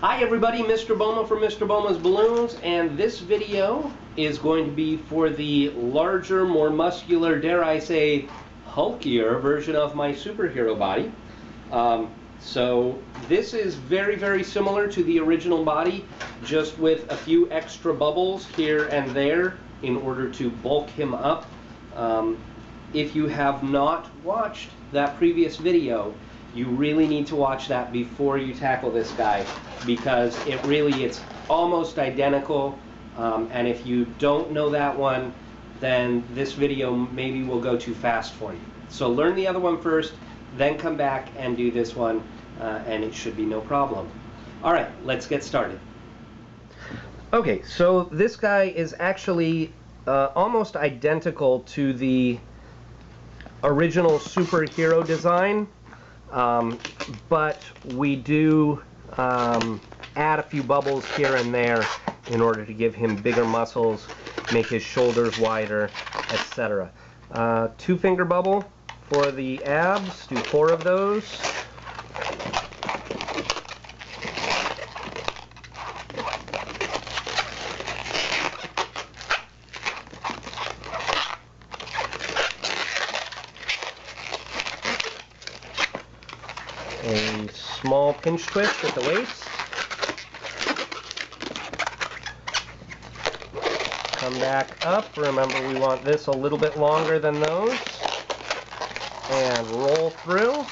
Hi everybody, Mr. Boma from Mr. Boma's Balloons, and this video is going to be for the larger, more muscular, dare I say, hulkier version of my superhero body. So this is very, very similar to the original body, just with a few extra bubbles here and there in order to bulk him up. If you have not watched that previous video, you really need to watch that before you tackle this guy, because it's almost identical, and if you don't know that one, then this video maybe will go too fast for you. So learn the other one first, then come back and do this one, and it should be no problem. Alright, let's get started. Okay, so this guy is actually almost identical to the original superhero design. But we do add a few bubbles here and there in order to give him bigger muscles, make his shoulders wider, etc. 2-finger bubble for the abs, do 4 of those. A small pinch twist at the waist. Come back up. Remember, we want this a little bit longer than those. And roll through.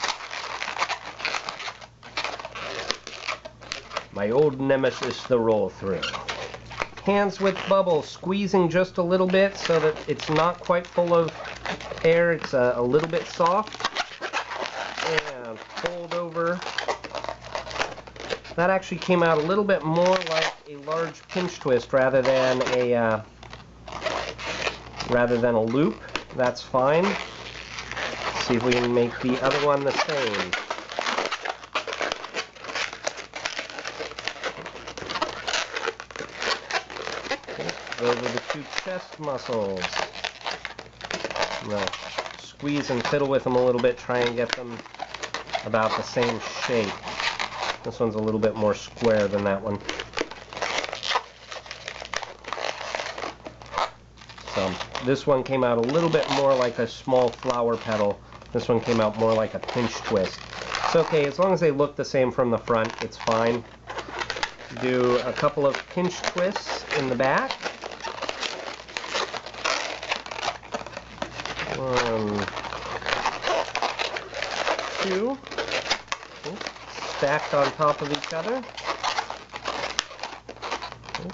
My old nemesis, the roll through. Hands with bubbles, squeezing just a little bit so that it's not quite full of air. It's a little bit soft. And fold over. That actually came out a little bit more like a large pinch twist rather than a loop. That's fine. Let's see if we can make the other one the same. Those are the 2 chest muscles. Now, squeeze and fiddle with them a little bit, try and get them about the same shape. This one's a little bit more square than that one. So this one came out a little bit more like a small flower petal. This one came out more like a pinch twist. It's okay, as long as they look the same from the front, it's fine. Do a couple of pinch twists in the back. 1, 2. Stacked on top of each other.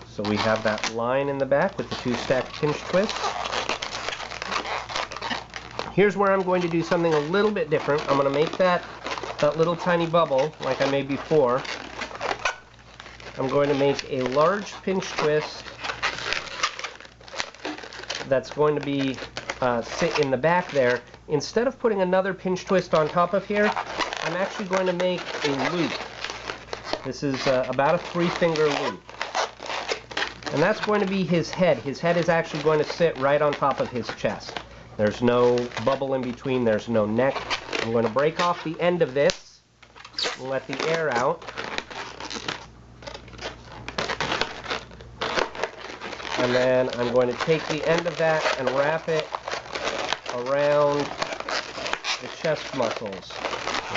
So we have that line in the back with the 2 stacked pinch twists. Here's where I'm going to do something a little bit different. I'm going to make that little tiny bubble like I made before. I'm going to make a large pinch twist that's going to be sit in the back there. Instead of putting another pinch twist on top of here, I'm actually going to make a loop. This is about a 3-finger loop. And that's going to be his head. His head is actually going to sit right on top of his chest. There's no bubble in between, there's no neck. I'm going to break off the end of this and let the air out. And then I'm going to take the end of that and wrap it around the chest muscles.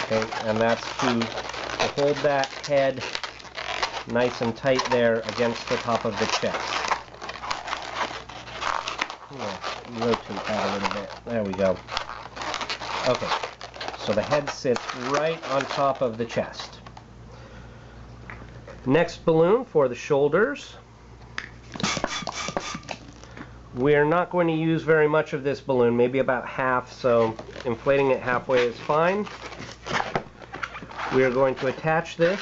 Okay, and that's to hold that head nice and tight there against the top of the chest. Rotate that a little bit. There we go. Okay, so the head sits right on top of the chest. Next balloon for the shoulders. We're not going to use very much of this balloon, maybe about half, so inflating it halfway is fine. We are going to attach this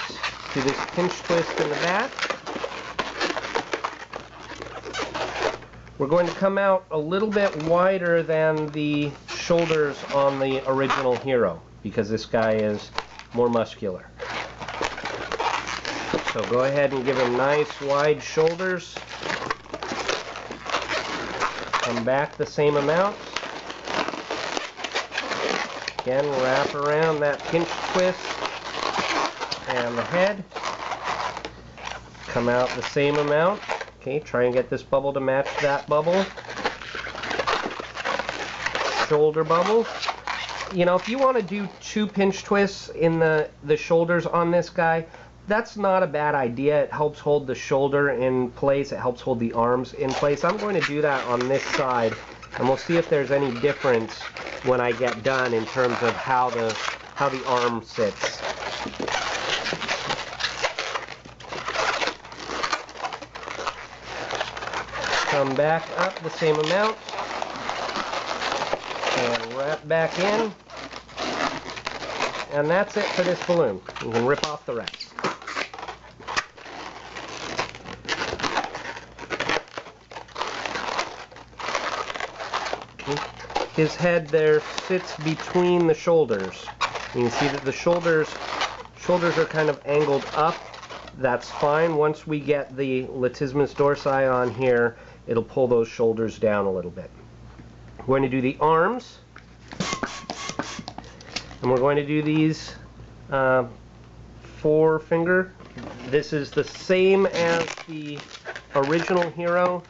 to this pinch twist in the back. We're going to come out a little bit wider than the shoulders on the original hero, because this guy is more muscular. So go ahead and give him nice wide shoulders. Come back the same amount. Again, wrap around that pinch twist and the head. come out the same amount. Okay, try and get this bubble to match that bubble. Shoulder bubble. You know, if you want to do 2 pinch twists in the shoulders on this guy, that's not a bad idea. It helps hold the shoulder in place. It helps hold the arms in place. I'm going to do that on this side, and we'll see if there's any difference when I get done in terms of how the arm sits. Come back up the same amount and wrap back in, and that's it for this balloon. You can rip off the rest. His head there sits between the shoulders. You can see that the shoulders are kind of angled up. That's fine. Once we get the latissimus dorsi on here, it'll pull those shoulders down a little bit. We're going to do the arms, and we're going to do these 4-finger. This is the same as the original hero.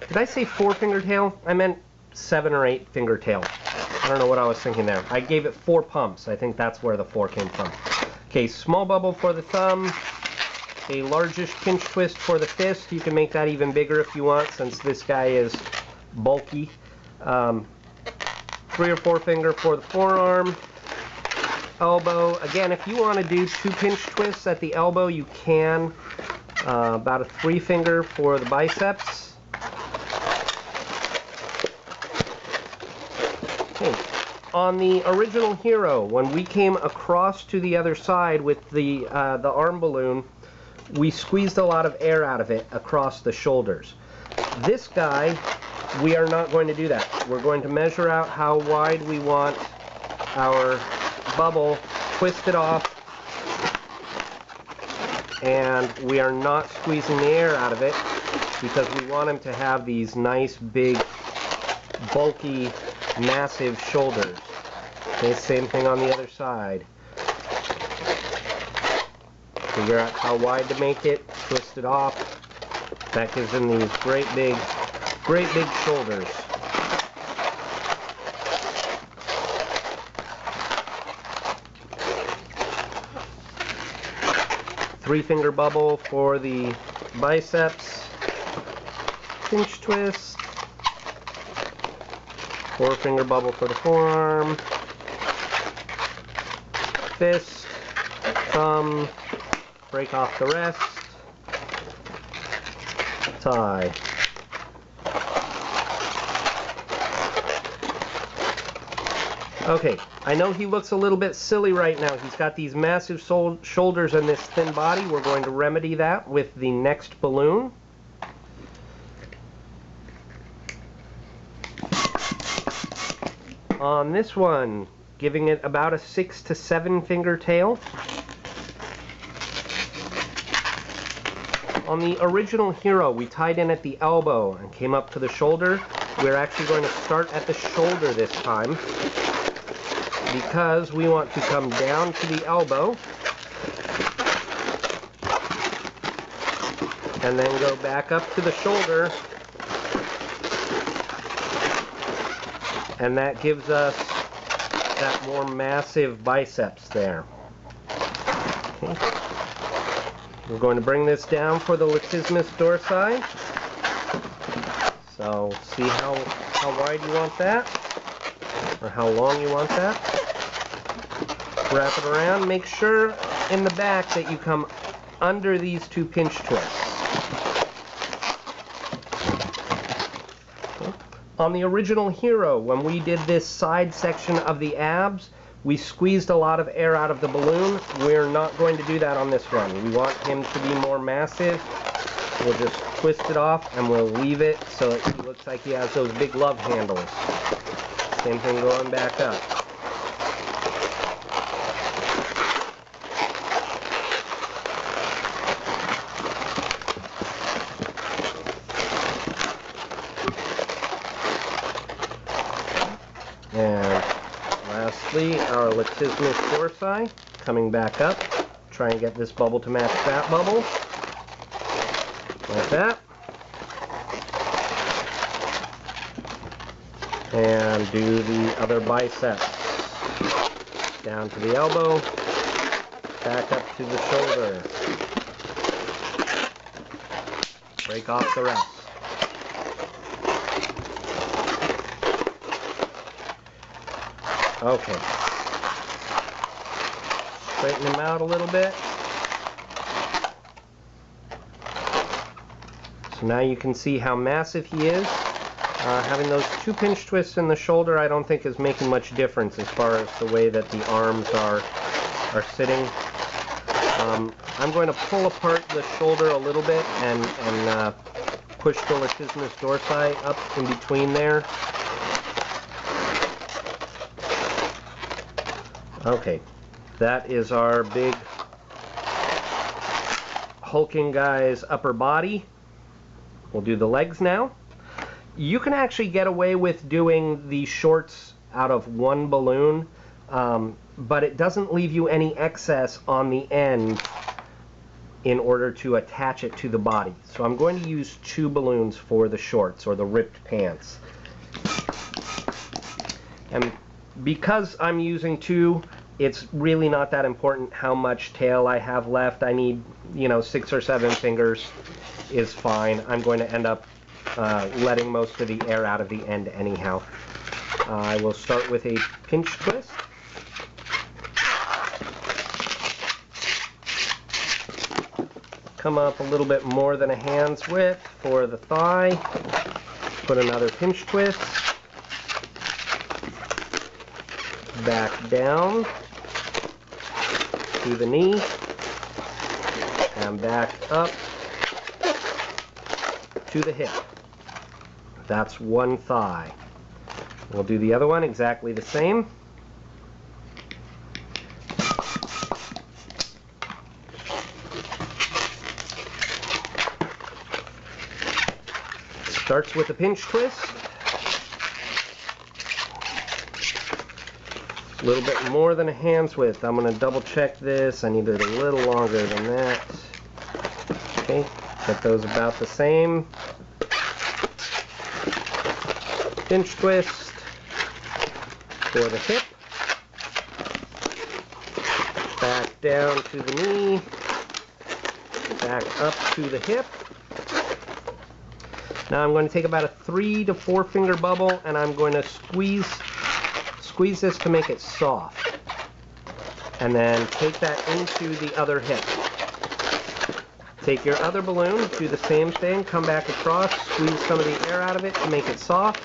Did I say 4-finger tail? I meant 7 or 8-finger tail. I don't know what I was thinking there. I gave it 4 pumps. I think that's where the 4 came from. Okay, small bubble for the thumb, a largish pinch twist for the fist. You can make that even bigger if you want, since this guy is bulky. 3 or 4 finger for the forearm. Elbow. Again, if you want to do 2 pinch twists at the elbow, you can. About a 3-finger for the biceps. Okay. On the original hero, when we came across to the other side with the arm balloon, we squeezed a lot of air out of it across the shoulders. This guy, we are not going to do that. We're going to measure out how wide we want our bubble, twist it off, and we are not squeezing the air out of it because we want him to have these nice, big, bulky, massive shoulders. Okay, same thing on the other side. Figure out how wide to make it, twist it off. That gives him these great big shoulders. Three-finger bubble for the biceps. Pinch twist. 4-finger bubble for the forearm. Fist. Thumb. Break off the rest. Tie. Okay, I know he looks a little bit silly right now. He's got these massive shoulders and this thin body. We're going to remedy that with the next balloon. On this one, giving it about a 6 to 7 finger tail. On the original hero, we tied in at the elbow and came up to the shoulder. We're actually going to start at the shoulder this time because we want to come down to the elbow and then go back up to the shoulder, and that gives us that more massive biceps there. Okay. We're going to bring this down for the latissimus dorsi. So see how wide you want that, or how long you want that. Wrap it around. Make sure in the back that you come under these 2 pinch twists. Okay. On the original hero, when we did this side section of the abs, we squeezed a lot of air out of the balloon. We're not going to do that on this one. We want him to be more massive. We'll just twist it off and we'll leave it so that he looks like he has those big love handles. Same thing going back up. And last lastly, our latissimus dorsi, coming back up. Try and get this bubble to match that bubble. Like that. And do the other biceps. Down to the elbow, back up to the shoulder. Break off the rest. Okay. Straighten him out a little bit. So now you can see how massive he is. Having those 2 pinch twists in the shoulder I don't think is making much difference as far as the way that the arms are sitting. I'm going to pull apart the shoulder a little bit and push the latissimus dorsi up in between there. Okay, that is our big hulking guy's upper body. We'll do the legs now. You can actually get away with doing the shorts out of 1 balloon, but it doesn't leave you any excess on the end in order to attach it to the body. So I'm going to use 2 balloons for the shorts, or the ripped pants. And because I'm using 2, it's really not that important how much tail I have left. I need, 6 or 7 fingers is fine. I'm going to end up letting most of the air out of the end anyhow. I will start with a pinch twist. Come up a little bit more than a hand's width for the thigh. Put another pinch twist. Back down to the knee. And back up to the hip. That's 1 thigh. We'll do the other one exactly the same. Starts with a pinch twist. A little bit more than a hand's width. I'm going to double check this. I need it a little longer than that. Okay, get those about the same. Pinch twist for the hip. Back down to the knee. Back up to the hip. Now I'm going to take about a 3 to 4 finger bubble and I'm going to squeeze this to make it soft. And then take that into the other hip. Take your other balloon, do the same thing, come back across, squeeze some of the air out of it to make it soft,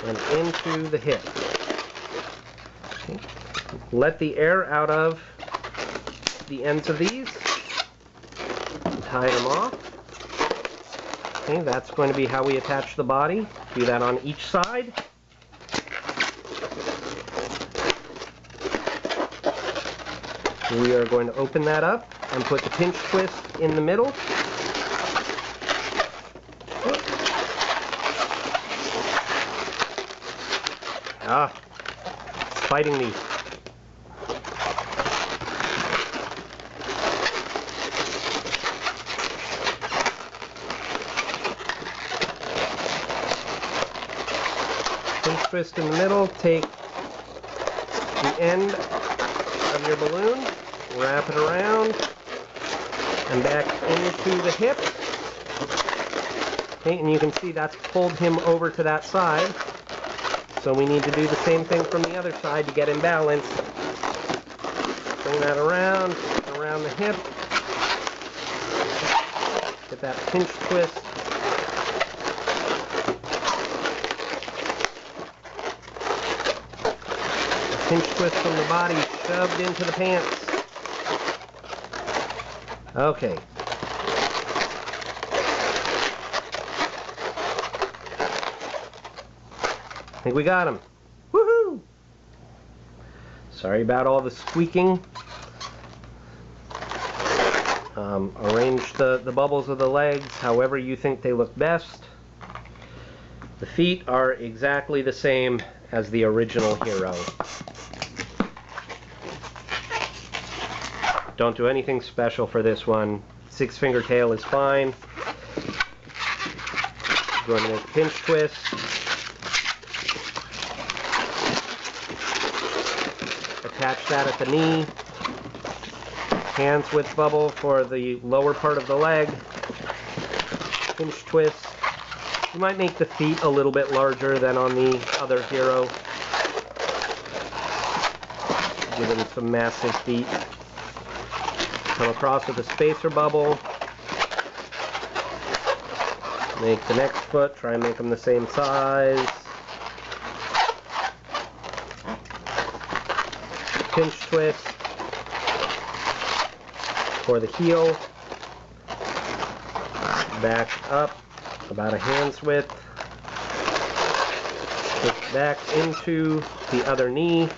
and into the hip. Okay. Let the air out of the ends of these, and tie them off. Okay, that's going to be how we attach the body. Do that on each side. We are going to open that up and put the pinch twist in the middle. Fighting me. Pinch twist in the middle, take the end of your balloon, wrap it around, and back into the hip. Okay, and you can see that's pulled him over to that side. So we need to do the same thing from the other side to get him balanced. Bring that around the hip. Get that pinch twist. The pinch twist from the body shoved into the pants. Okay. I think we got him. Woohoo! Sorry about all the squeaking. Arrange the bubbles of the legs however you think they look best. The feet are exactly the same as the original hero. Don't do anything special for this one. 6-finger tail is fine. Going to make a pinch twist. Attach that at the knee. Hands width bubble for the lower part of the leg. Pinch twist. You might make the feet a little bit larger than on the other hero. Give him some massive feet. Come across with a spacer bubble. Make the next foot, try and make them the same size. Pinch twist for the heel. Back up about a hand's width. Push back into the other knee.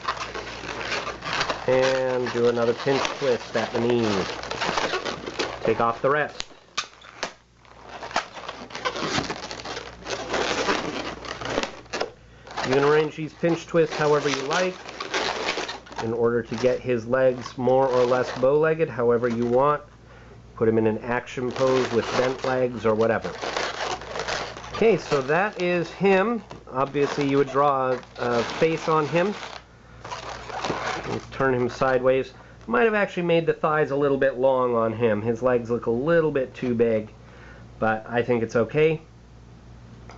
And do another pinch twist at the knee. Take off the rest. You can arrange these pinch twists however you like in order to get his legs more or less bow-legged, however you want. Put him in an action pose with bent legs or whatever. Okay, so that is him. Obviously you would draw a face on him. Let's turn him sideways. Might have actually made the thighs a little bit long on him. His legs look a little bit too big, but I think it's okay.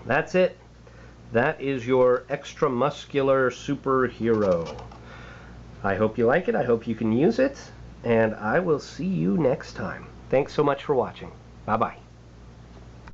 That's it. That is your extra muscular superhero. I hope you like it. I hope you can use it. And I will see you next time. Thanks so much for watching. Bye-bye.